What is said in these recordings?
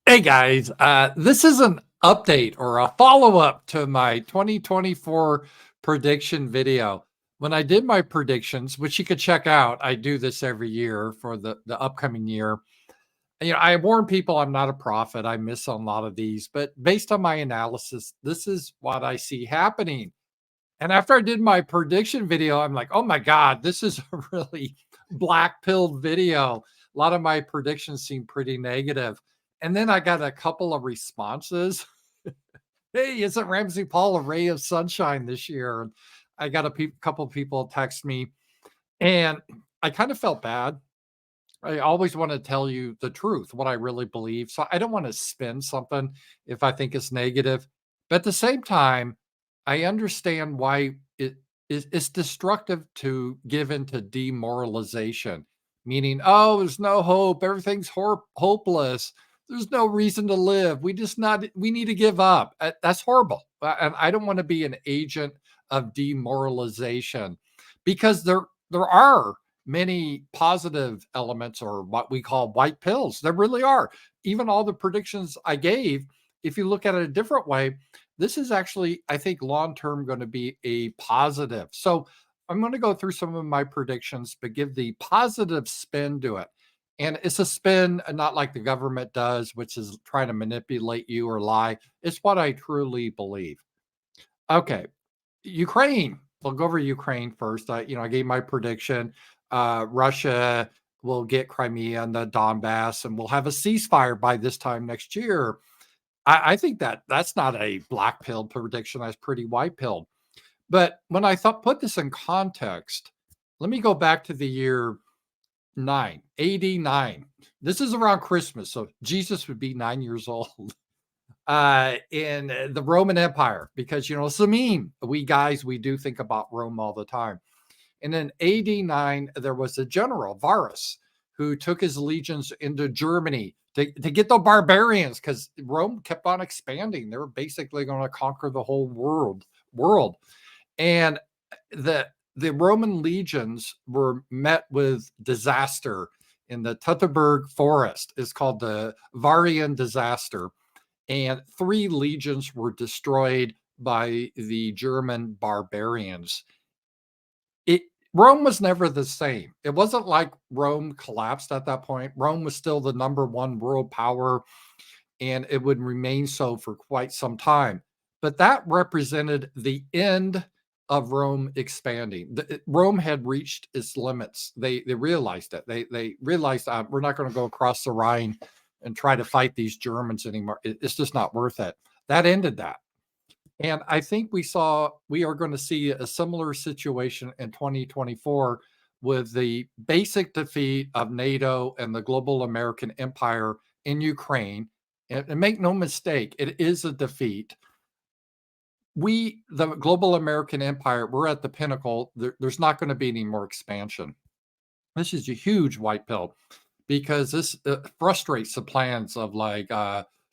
Hey guys, this is an update or a follow-up to my 2024 prediction video. When I did my predictions, which you could check out, I do this every year for the upcoming year. I warn people I'm not a prophet. I miss a lot of these, but based on my analysis, this is what I see happening. And after I did my prediction video, I'm like, oh my God, this is a really black pilled video. A lot of my predictions seem pretty negative. And then I got a couple of responses. Hey, isn't Ramsey Paul a ray of sunshine this year? And I got a couple of people text me, and I kind of felt bad. I always want to tell you the truth, what I really believe. So I don't want to spin something if I think it's negative. But at the same time, I understand why it's destructive to give into demoralization, meaning, oh, there's no hope, everything's hopeless, there's no reason to live. We need to give up. That's horrible. And I don't want to be an agent of demoralization because there are many positive elements or what we call white pills. There really are. Even all the predictions I gave, if you look at it a different way, this is actually, I think, long term going to be a positive. So I'm going to go through some of my predictions, but give the positive spin to it. And it's a spin, not like the government does, which is trying to manipulate you or lie. It's what I truly believe. Okay, Ukraine. We'll go over Ukraine first. I gave my prediction. Russia will get Crimea and the Donbass, and we'll have a ceasefire by this time next year. I think that's not a black pill prediction. That's pretty white pill. But when I thought put this in context, let me go back to the year 89. This is around Christmas, so Jesus would be 9 years old. In the Roman Empire, because it's a meme. We guys, we do think about Rome all the time. And in AD 9, there was a general, Varus, who took his legions into Germany to get the barbarians because Rome kept on expanding. They were basically going to conquer the whole world. And the Roman legions were met with disaster in the Teutoburg forest. It's called the Varian disaster, and 3 legions were destroyed by the German barbarians. Rome was never the same. It wasn't like Rome collapsed at that point. Rome was still the number 1 world power, and it would remain so for quite some time. But that represented the end of Rome expanding. Rome had reached its limits. They realized it. They realized we're not going to go across the Rhine and try to fight these Germans anymore. It's just not worth it. That ended that. And I think we are going to see a similar situation in 2024 with the basic defeat of NATO and the global American empire in Ukraine. And make no mistake, it is a defeat. The global American empire, we're at the pinnacle. There's not going to be any more expansion. This is a huge white pill because this frustrates the plans of like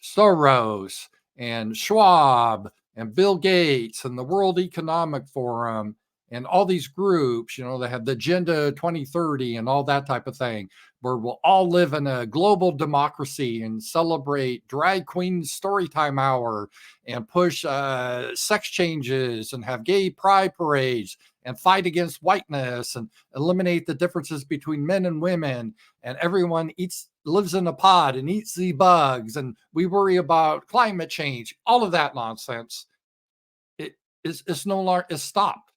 Soros and Schwab and Bill Gates and the World Economic Forum and all these groups. They have the Agenda 2030 and all that type of thing, where we'll all live in a global democracy and celebrate drag queen storytime hour and push sex changes and have gay pride parades and fight against whiteness and eliminate the differences between men and women, and everyone lives in a pod and eats the bugs, and we worry about climate change. All of that nonsense. It's no longer. It's stopped.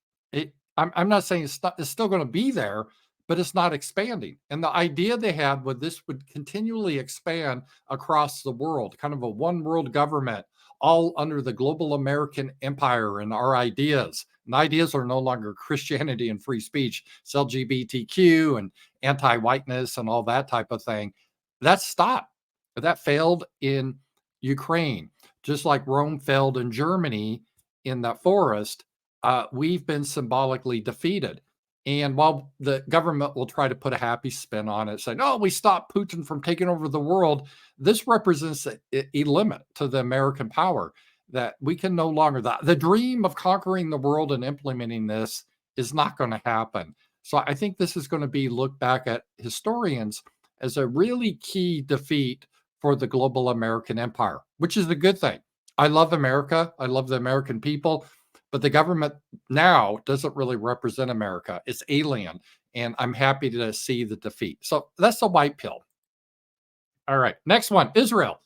I'm not saying it's still going to be there, but it's not expanding. And the idea they had with this would continually expand across the world, kind of a one world government, all under the global American empire and our ideas. And ideas are no longer Christianity and free speech. It's LGBTQ and anti-whiteness and all that type of thing. That stopped. That failed in Ukraine, just like Rome failed in Germany in that forest. We've been symbolically defeated. And while the government will try to put a happy spin on it, saying, oh, we stopped Putin from taking over the world, this represents a limit to the American power that we can no longer, the dream of conquering the world and implementing this is not going to happen. So I think this is going to be looked back at historians as a really key defeat for the global American empire, which is a good thing. I love America. I love the American people, but the government now doesn't really represent America. It's alien, and I'm happy to see the defeat. So that's the white pill. All right, next one, Israel.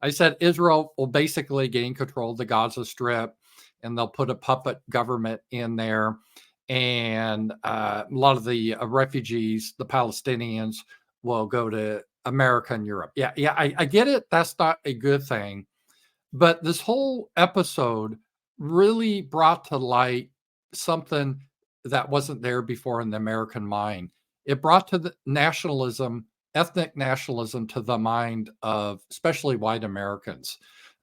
I said Israel will basically gain control of the Gaza Strip, and they'll put a puppet government in there. And a lot of the refugees, the Palestinians, will go to America and Europe. Yeah, yeah, I get it. That's not a good thing. But this whole episode really brought to light something that wasn't there before in the American mind. It brought to the nationalism, ethnic nationalism to the mind of especially white Americans.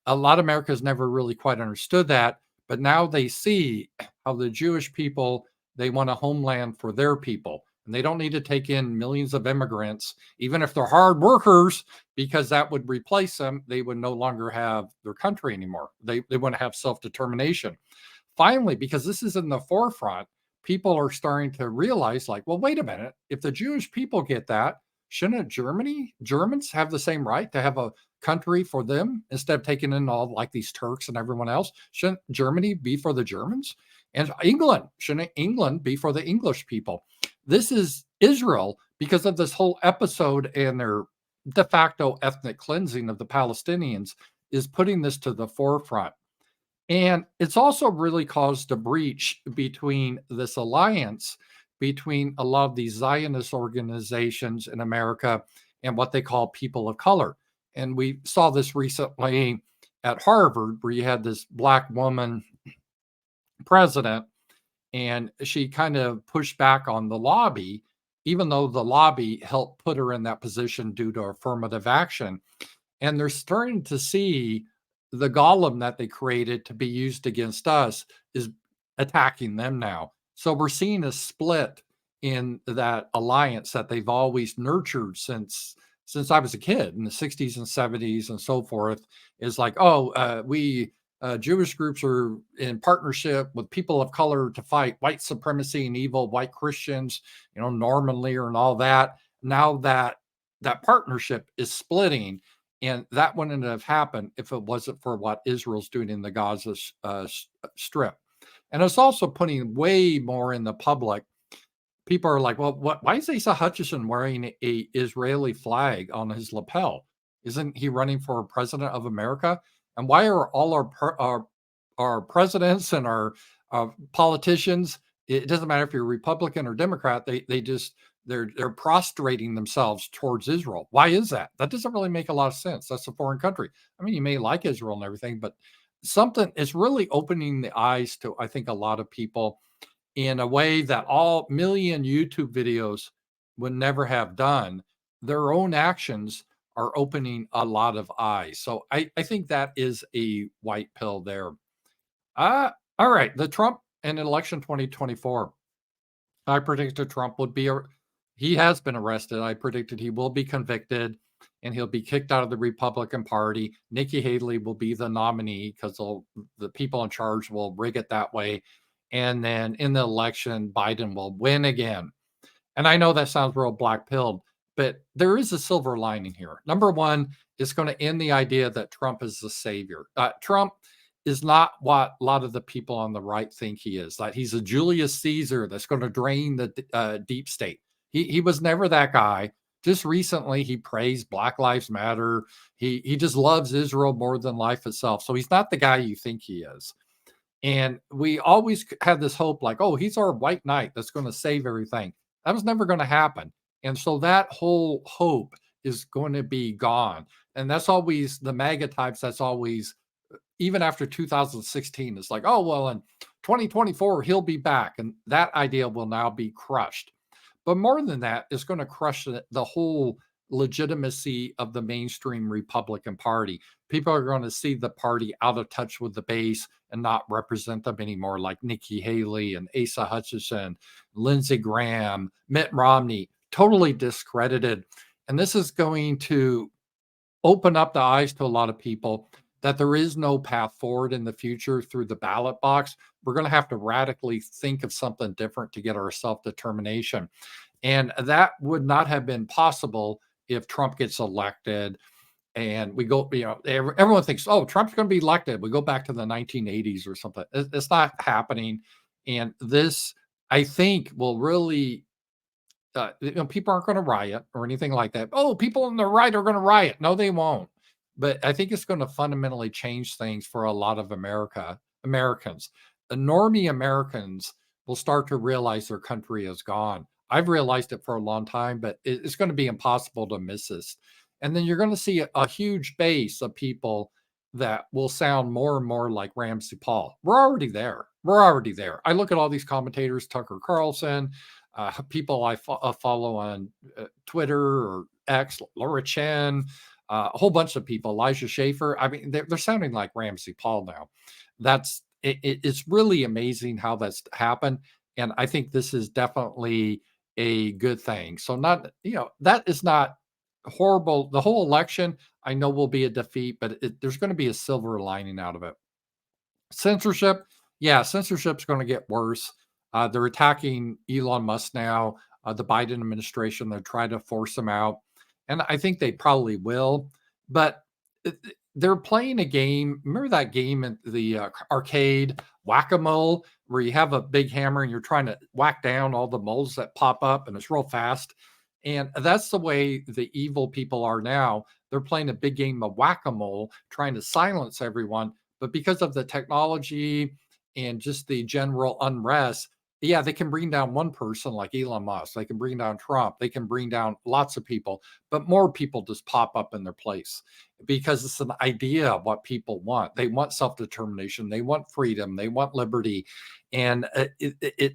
A lot of Americans never really quite understood that, but now they see how the Jewish people, they want a homeland for their people. And they don't need to take in millions of immigrants, even if they're hard workers, because that would replace them. They would no longer have their country anymore. They want to have self-determination. Finally, because this is in the forefront, people are starting to realize, like, well, wait a minute. If the Jewish people get that, shouldn't Germans have the same right to have a country for them instead of taking in all like these Turks and everyone else? Shouldn't Germany be for the Germans? And England, shouldn't England be for the English people? This is Israel because of this whole episode and their de facto ethnic cleansing of the Palestinians is putting this to the forefront. And it's also really caused a breach between this alliance between a lot of these Zionist organizations in America and what they call people of color. And we saw this recently at Harvard, where you had this Black woman president, and she kind of pushed back on the lobby, even though the lobby helped put her in that position due to affirmative action. And they're starting to see the golem that they created to be used against us is attacking them now. So we're seeing a split in that alliance that they've always nurtured since I was a kid in the 60s and 70s and so forth. Is like, oh, we Jewish groups are in partnership with people of color to fight white supremacy and evil white Christians, Norman Lear and all that. Now that partnership is splitting, and that wouldn't have happened if it wasn't for what Israel's doing in the Gaza Strip. And it's also putting way more in the public. People are like, well, why is Asa Hutchinson wearing a Israeli flag on his lapel? Isn't he running for president of America? And why are all our presidents and our politicians? It doesn't matter if you're Republican or Democrat. They're prostrating themselves towards Israel. Why is that? That doesn't really make a lot of sense. That's a foreign country. I mean, you may like Israel and everything, but something is really opening the eyes to, I think, a lot of people in a way that all million YouTube videos would never have done. Their own actions are opening a lot of eyes. So I think that is a white pill there. All right. The Trump and election 2024. I predicted Trump would be, he has been arrested. I predicted he will be convicted and he'll be kicked out of the Republican Party. Nikki Haley will be the nominee because the people in charge will rig it that way. And then in the election, Biden will win again. And I know that sounds real black pilled, but there is a silver lining here. Number one, it's going to end the idea that Trump is the savior. Trump is not what a lot of the people on the right think he is. That he's a Julius Caesar that's going to drain the deep state. He was never that guy. Just recently, he praised Black Lives Matter. He just loves Israel more than life itself. So he's not the guy you think he is. And we always had this hope like, oh, he's our white knight that's going to save everything. That was never going to happen. And so that whole hope is going to be gone. And that's always the MAGA types. That's always, even after 2016, it's like, oh, well, in 2024, he'll be back. And that idea will now be crushed. But more than that, it's going to crush the whole legitimacy of the mainstream Republican Party. People are going to see the party out of touch with the base and not represent them anymore, like Nikki Haley and Asa Hutchinson, Lindsey Graham, Mitt Romney, totally discredited. And this is going to open up the eyes to a lot of people that there is no path forward in the future through the ballot box. We're going to have to radically think of something different to get our self-determination. And that would not have been possible if Trump gets elected. and we go, everyone thinks, oh, Trump's going to be elected. We go back to the 1980s or something. It's not happening. And this, I think, will really, people aren't going to riot or anything like that. Oh, people on the right are going to riot. No, they won't. But I think it's going to fundamentally change things for a lot of Americans. The normie Americans will start to realize their country is gone. I've realized it for a long time, but it's going to be impossible to miss this. And then you're going to see a huge base of people that will sound more and more like Ramsey Paul. We're already there. We're already there. I look at all these commentators, Tucker Carlson, people I follow on Twitter or X, Laura Chen, a whole bunch of people, Elijah Schaefer. I mean, they're sounding like Ramsey Paul now. It's really amazing how that's happened. And I think this is definitely a good thing. So that is not horrible. The whole election, I know will be a defeat, but there's going to be a silver lining out of it. Censorship, yeah, censorship's going to get worse. They're attacking Elon Musk now, the Biden administration. They're trying to force him out, and I think they probably will. But they're playing a game. Remember that game in the arcade whack-a-mole, where you have a big hammer and you're trying to whack down all the moles that pop up, and it's real fast. And that's the way the evil people are now. They're playing a big game of whack-a-mole, trying to silence everyone, but because of the technology and just the general unrest, yeah, they can bring down one person like Elon Musk. They can bring down Trump. They can bring down lots of people, but more people just pop up in their place because it's an idea of what people want. They want self-determination. They want freedom. They want liberty. And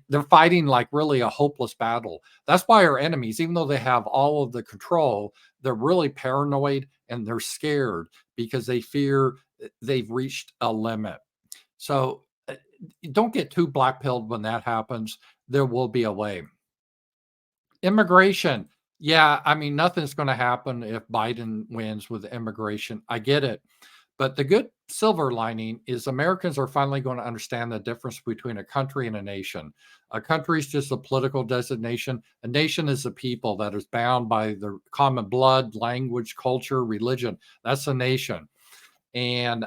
they're fighting like really a hopeless battle. That's why our enemies, even though they have all of the control, they're really paranoid and they're scared because they fear they've reached a limit. So don't get too black pilled when that happens. There will be a way. Immigration. Yeah, I mean, nothing's going to happen if Biden wins with immigration. I get it. But the good silver lining is Americans are finally going to understand the difference between a country and a nation. A country is just a political designation. A nation is a people that is bound by their common blood, language, culture, religion. That's a nation. And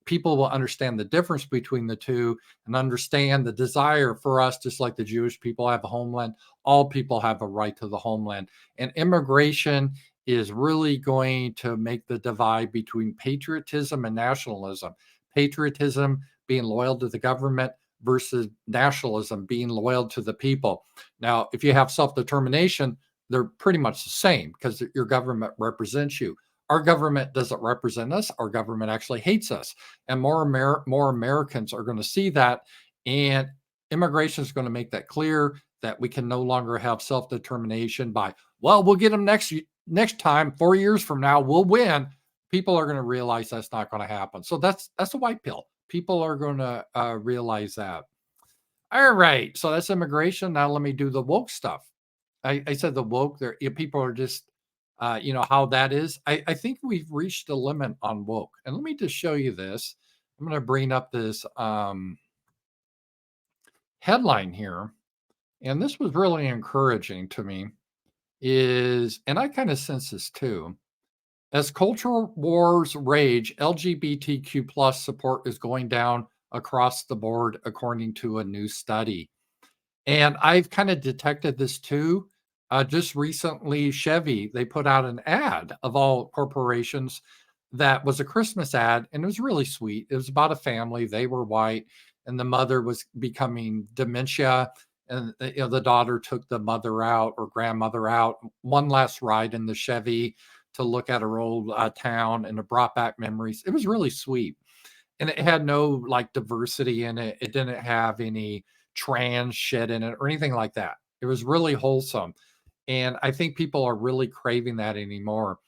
people will understand the difference between the two and understand the desire for us, just like the Jewish people have a homeland, all people have a right to the homeland. And immigration is really going to make the divide between patriotism and nationalism. Patriotism being loyal to the government versus nationalism being loyal to the people. Now, if you have self-determination, they're pretty much the same because your government represents you. Our government doesn't represent us. Our government actually hates us. And more Americans are going to see that. And immigration is going to make that clear that we can no longer have self-determination by, well, we'll get them next time, 4 years from now, we'll win. People are going to realize that's not going to happen. So that's a white pill. People are going to realize that. All right. So that's immigration. Now let me do the woke stuff. I said the woke there, people are just how that is. I think we've reached a limit on woke. And let me just show you this. I'm going to bring up this headline here. And this was really encouraging to me and I kind of sense this too. As cultural wars rage, LGBTQ plus support is going down across the board, according to a new study. And I've kind of detected this too. Just recently, Chevy, they put out an ad of all corporations that was a Christmas ad, and it was really sweet. It was about a family. They were white, and the mother was becoming dementia. And the daughter took the mother out or grandmother out, one last ride in the Chevy to look at her old town, and it brought back memories. It was really sweet. And it had no like diversity in it. It didn't have any trans shit in it or anything like that. It was really wholesome. And I think people are really craving that anymore.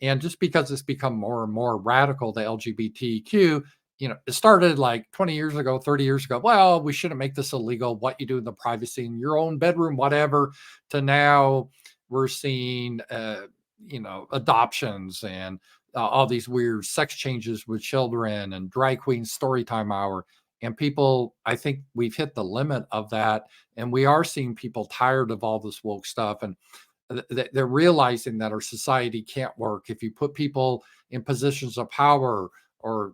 And just because it's become more and more radical, the LGBTQ, it started like 20 years ago, 30 years ago. Well, we shouldn't make this illegal. What you do in the privacy in your own bedroom, whatever, to now we're seeing, adoptions and all these weird sex changes with children and drag queen story time hour. And people, I think we've hit the limit of that. And we are seeing people tired of all this woke stuff. And They're realizing that our society can't work if you put people in positions of power or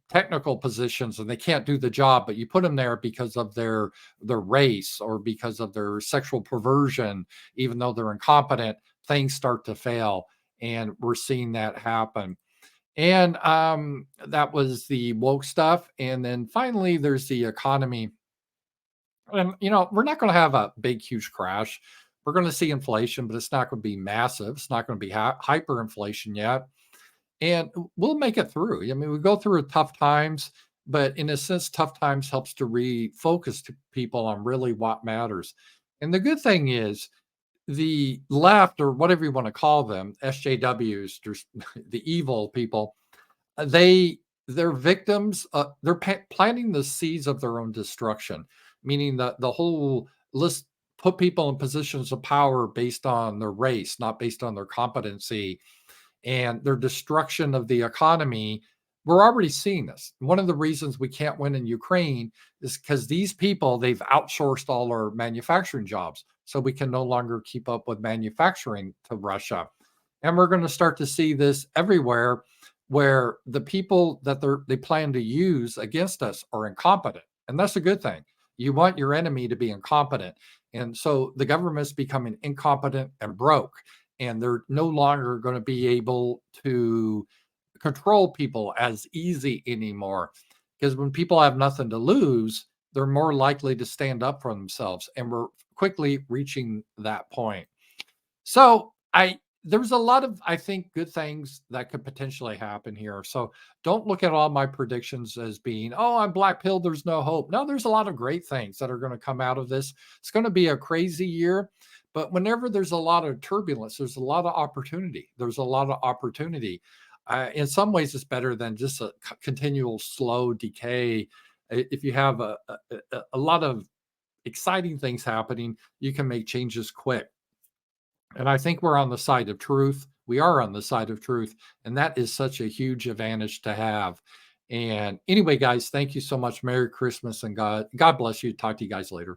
technical positions and they can't do the job, but you put them there because of their race or because of their sexual perversion, even though they're incompetent, things start to fail. And we're seeing that happen. And that was the woke stuff. And then finally, there's the economy. And, we're not going to have a big, huge crash. We're going to see inflation, but it's not going to be massive. It's not going to be hyperinflation yet. And we'll make it through. I mean, we go through tough times, but in a sense, tough times helps to refocus to people on really what matters. And the good thing is, the left, or whatever you want to call them, SJWs, there's the evil people, they're victims. They're planting the seeds of their own destruction, meaning that the whole list put people in positions of power based on their race, not based on their competency, and their destruction of the economy. We're already seeing this. One of the reasons we can't win in Ukraine is because these people, they've outsourced all our manufacturing jobs. So we can no longer keep up with manufacturing to Russia. And we're going to start to see this everywhere, where the people that they plan to use against us are incompetent. And that's a good thing. You want your enemy to be incompetent. And so the government's becoming incompetent and broke, and they're no longer going to be able to control people as easy anymore. Because when people have nothing to lose, they're more likely to stand up for themselves. And we're quickly reaching that point. So there's a lot of, I think, good things that could potentially happen here. So don't look at all my predictions as being, oh, I'm black pilled, there's no hope. No, there's a lot of great things that are going to come out of this. It's going to be a crazy year, but whenever there's a lot of turbulence, there's a lot of opportunity. There's a lot of opportunity. In some ways, it's better than just a continual slow decay. If you have a lot of exciting things happening, you can make changes quick. And I think we're on the side of truth. We are on the side of truth. And that is such a huge advantage to have. And anyway, guys, thank you so much. Merry Christmas, and God bless you. Talk to you guys later.